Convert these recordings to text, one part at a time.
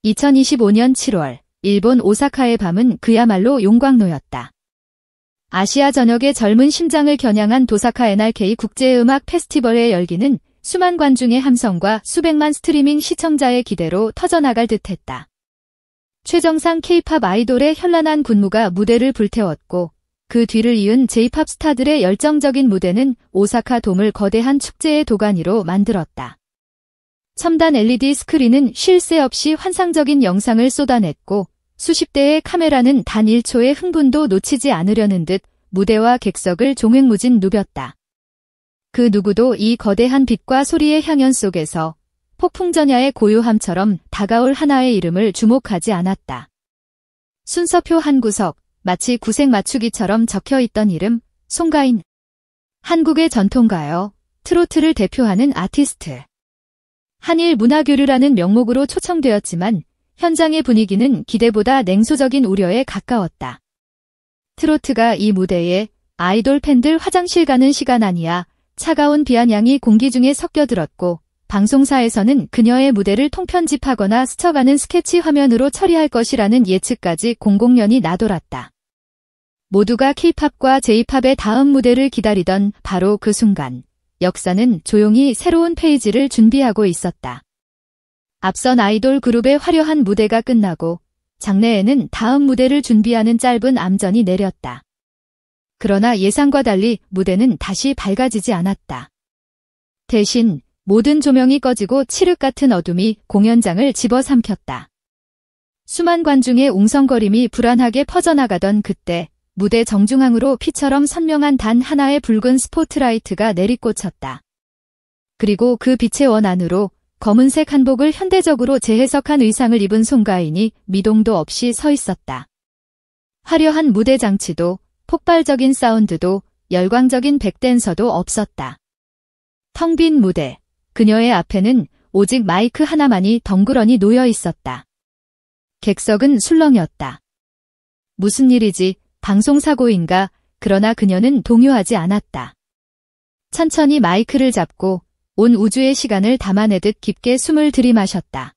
2025년 7월, 일본 오사카의 밤은 그야말로 용광로였다. 아시아 전역의 젊은 심장을 겨냥한 도사카 NRK 국제음악 페스티벌의 열기는 수만 관중의 함성과 수백만 스트리밍 시청자의 기대로 터져나갈 듯했다. 최정상 K-팝 아이돌의 현란한 군무가 무대를 불태웠고 그 뒤를 이은 J-팝 스타들의 열정적인 무대는 오사카 돔을 거대한 축제의 도가니로 만들었다. 첨단 LED 스크린은 쉴 새 없이 환상적인 영상을 쏟아냈고 수십 대의 카메라는 단 1초의 흥분도 놓치지 않으려는 듯 무대와 객석을 종횡무진 누볐다. 그 누구도 이 거대한 빛과 소리의 향연 속에서 폭풍전야의 고요함처럼 다가올 하나의 이름을 주목하지 않았다. 순서표 한 구석, 마치 구색 맞추기처럼 적혀있던 이름, 송가인. 한국의 전통가요, 트로트를 대표하는 아티스트. 한일 문화교류라는 명목으로 초청되었지만 현장의 분위기는 기대보다 냉소적인 우려에 가까웠다. 트로트가 이 무대에 아이돌 팬들 화장실 가는 시간 아니야 차가운 비아냥이 공기 중에 섞여들었고 방송사에서는 그녀의 무대를 통편집하거나 스쳐가는 스케치 화면으로 처리할 것이라는 예측까지 공공연히 나돌았다. 모두가 K-팝과 J-팝의 다음 무대를 기다리던 바로 그 순간 역사는 조용히 새로운 페이지를 준비하고 있었다. 앞선 아이돌 그룹의 화려한 무대가 끝나고 장내에는 다음 무대를 준비하는 짧은 암전이 내렸다. 그러나 예상과 달리 무대는 다시 밝아지지 않았다. 대신 모든 조명이 꺼지고 칠흑 같은 어둠이 공연장을 집어삼켰다. 수만 관중의 웅성거림이 불안하게 퍼져나가던 그때 무대 정중앙으로 피처럼 선명한 단 하나의 붉은 스포트라이트가 내리꽂혔다. 그리고 그 빛의 원 안으로 검은색 한복을 현대적으로 재해석한 의상을 입은 송가인이 미동도 없이 서 있었다. 화려한 무대 장치도 폭발적인 사운드도 열광적인 백댄서도 없었다. 텅 빈 무대, 그녀의 앞에는 오직 마이크 하나만이 덩그러니 놓여 있었다. 객석은 술렁였다. 무슨 일이지? 방송사고인가? 그러나 그녀는 동요하지 않았다. 천천히 마이크를 잡고 온 우주의 시간을 담아내듯 깊게 숨을 들이마셨다.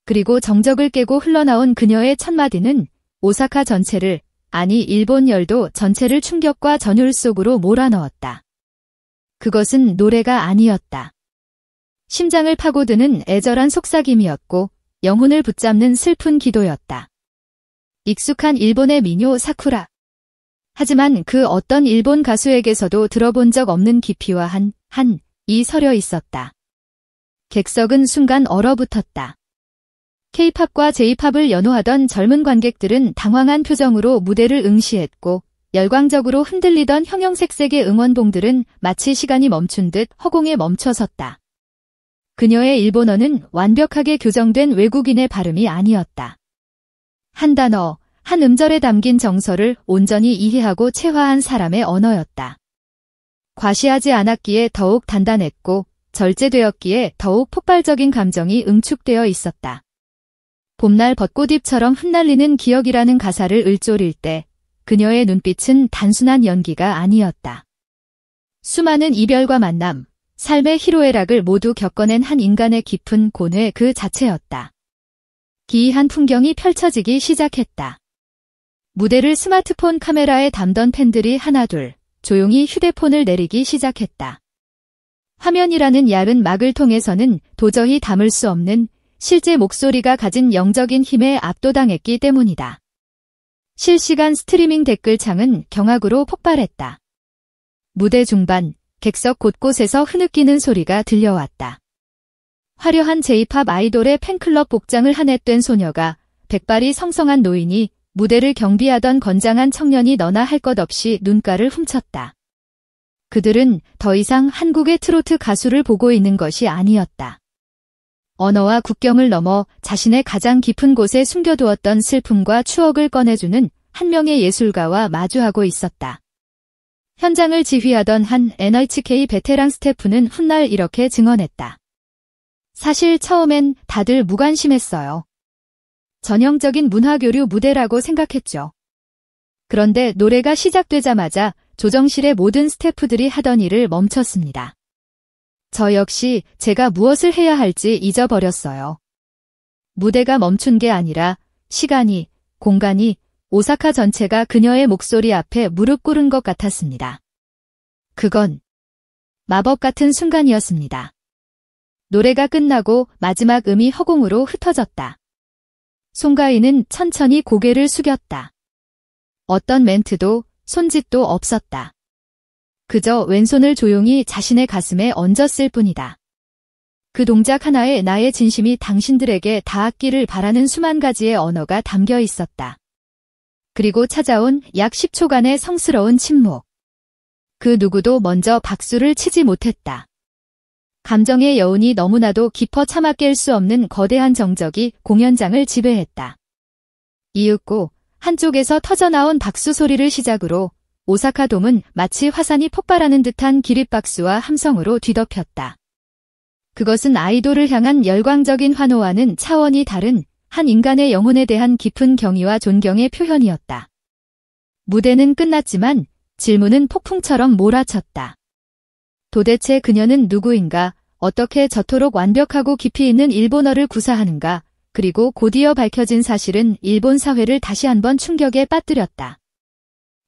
그리고 정적을 깨고 흘러나온 그녀의 첫 마디는 오사카 전체를, 아니 일본 열도 전체를 충격과 전율 속으로 몰아넣었다. 그것은 노래가 아니었다. 심장을 파고드는 애절한 속삭임이었고 영혼을 붙잡는 슬픈 기도였다. 익숙한 일본의 민요 사쿠라. 하지만 그 어떤 일본 가수에게서도 들어본 적 없는 깊이와 한이 서려 있었다. 객석은 순간 얼어붙었다. K-팝과 J-팝을 연호하던 젊은 관객들은 당황한 표정으로 무대를 응시했고 열광적으로 흔들리던 형형색색의 응원봉들은 마치 시간이 멈춘 듯 허공에 멈춰섰다. 그녀의 일본어는 완벽하게 교정된 외국인의 발음이 아니었다. 한 단어, 한 음절에 담긴 정서를 온전히 이해하고 체화한 사람의 언어였다. 과시하지 않았기에 더욱 단단했고 절제되었기에 더욱 폭발적인 감정이 응축되어 있었다. 봄날 벚꽃잎처럼 흩날리는 기억이라는 가사를 읊조릴 때 그녀의 눈빛은 단순한 연기가 아니었다. 수많은 이별과 만남, 삶의 희로애락을 모두 겪어낸 한 인간의 깊은 고뇌 그 자체였다. 기이한 풍경이 펼쳐지기 시작했다. 무대를 스마트폰 카메라에 담던 팬들이 하나둘 조용히 휴대폰을 내리기 시작했다. 화면이라는 얇은 막을 통해서는 도저히 담을 수 없는 실제 목소리가 가진 영적인 힘에 압도당했기 때문이다. 실시간 스트리밍 댓글창은 경악으로 폭발했다. 무대 중반, 객석 곳곳에서 흐느끼는 소리가 들려왔다. 화려한 J-팝 아이돌의 팬클럽 복장을 한 앳된 소녀가, 백발이 성성한 노인이, 무대를 경비하던 건장한 청년이 너나 할 것 없이 눈가를 훔쳤다. 그들은 더 이상 한국의 트로트 가수를 보고 있는 것이 아니었다. 언어와 국경을 넘어 자신의 가장 깊은 곳에 숨겨두었던 슬픔과 추억을 꺼내주는 한 명의 예술가와 마주하고 있었다. 현장을 지휘하던 한 NHK 베테랑 스태프는 훗날 이렇게 증언했다. 사실 처음엔 다들 무관심했어요. 전형적인 문화교류 무대라고 생각했죠. 그런데 노래가 시작되자마자 조정실의 모든 스태프들이 하던 일을 멈췄습니다. 저 역시 제가 무엇을 해야 할지 잊어버렸어요. 무대가 멈춘 게 아니라 시간이, 공간이, 오사카 전체가 그녀의 목소리 앞에 무릎 꿇은 것 같았습니다. 그건 마법 같은 순간이었습니다. 노래가 끝나고 마지막 음이 허공으로 흩어졌다. 송가인은 천천히 고개를 숙였다. 어떤 멘트도 손짓도 없었다. 그저 왼손을 조용히 자신의 가슴에 얹었을 뿐이다. 그 동작 하나에 나의 진심이 당신들에게 닿았기를 바라는 수만 가지의 언어가 담겨 있었다. 그리고 찾아온 약 10초간의 성스러운 침묵. 그 누구도 먼저 박수를 치지 못했다. 감정의 여운이 너무나도 깊어 차마 깰 수 없는 거대한 정적이 공연장을 지배했다. 이윽고 한쪽에서 터져나온 박수 소리를 시작으로 오사카 돔은 마치 화산이 폭발하는 듯한 기립박수와 함성으로 뒤덮였다. 그것은 아이돌을 향한 열광적인 환호와는 차원이 다른 한 인간의 영혼에 대한 깊은 경의와 존경의 표현이었다. 무대는 끝났지만 질문은 폭풍처럼 몰아쳤다. 도대체 그녀는 누구인가? 어떻게 저토록 완벽하고 깊이 있는 일본어를 구사하는가? 그리고 곧이어 밝혀진 사실은 일본 사회를 다시 한번 충격에 빠뜨렸다.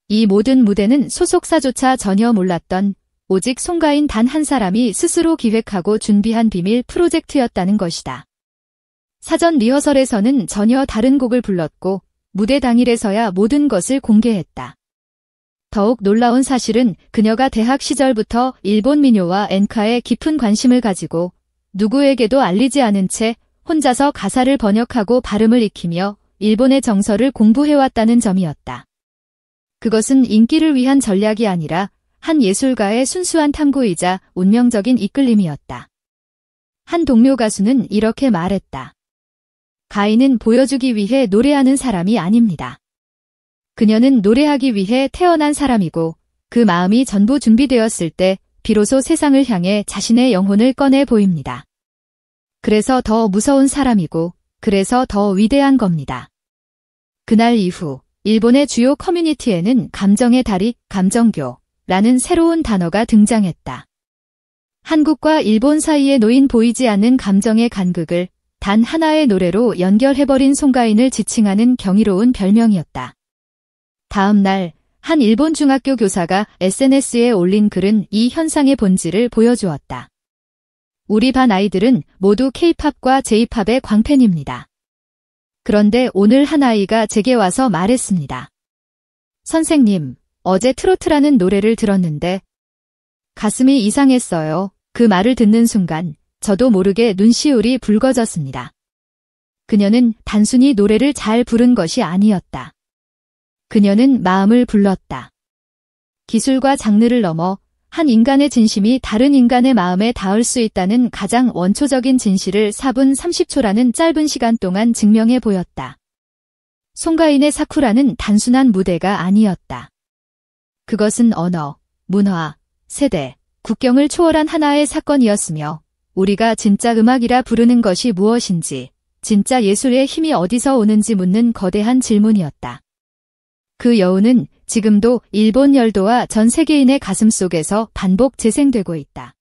이 모든 무대는 소속사조차 전혀 몰랐던 오직 송가인 단 한 사람이 스스로 기획하고 준비한 비밀 프로젝트였다는 것이다. 사전 리허설에서는 전혀 다른 곡을 불렀고 무대 당일에서야 모든 것을 공개했다. 더욱 놀라운 사실은 그녀가 대학 시절부터 일본 민요와 엔카에 깊은 관심을 가지고 누구에게도 알리지 않은 채 혼자서 가사를 번역하고 발음을 익히며 일본의 정서를 공부해왔다는 점이었다. 그것은 인기를 위한 전략이 아니라 한 예술가의 순수한 탐구이자 운명적인 이끌림이었다. 한 동료 가수는 이렇게 말했다. 가인은 보여주기 위해 노래하는 사람이 아닙니다. 그녀는 노래하기 위해 태어난 사람이고 그 마음이 전부 준비되었을 때 비로소 세상을 향해 자신의 영혼을 꺼내 보입니다. 그래서 더 무서운 사람이고 그래서 더 위대한 겁니다. 그날 이후 일본의 주요 커뮤니티에는 감정의 다리, 감정교라는 새로운 단어가 등장했다. 한국과 일본 사이에 놓인 보이지 않는 감정의 간극을 단 하나의 노래로 연결해버린 송가인을 지칭하는 경이로운 별명이었다. 다음 날 한 일본 중학교 교사가 SNS에 올린 글은 이 현상의 본질을 보여주었다. 우리 반 아이들은 모두 K-팝과 J-팝의 광팬입니다. 그런데 오늘 한 아이가 제게 와서 말했습니다. 선생님, 어제 트로트라는 노래를 들었는데 가슴이 이상했어요. 그 말을 듣는 순간 저도 모르게 눈시울이 붉어졌습니다. 그녀는 단순히 노래를 잘 부른 것이 아니었다. 그녀는 마음을 불렀다. 기술과 장르를 넘어 한 인간의 진심이 다른 인간의 마음에 닿을 수 있다는 가장 원초적인 진실을 4분 30초라는 짧은 시간 동안 증명해 보였다. 송가인의 사쿠라는 단순한 무대가 아니었다. 그것은 언어, 문화, 세대, 국경을 초월한 하나의 사건이었으며 우리가 진짜 음악이라 부르는 것이 무엇인지, 진짜 예술의 힘이 어디서 오는지 묻는 거대한 질문이었다. 그 여운은 지금도 일본 열도와 전 세계인의 가슴 속에서 반복 재생되고 있다.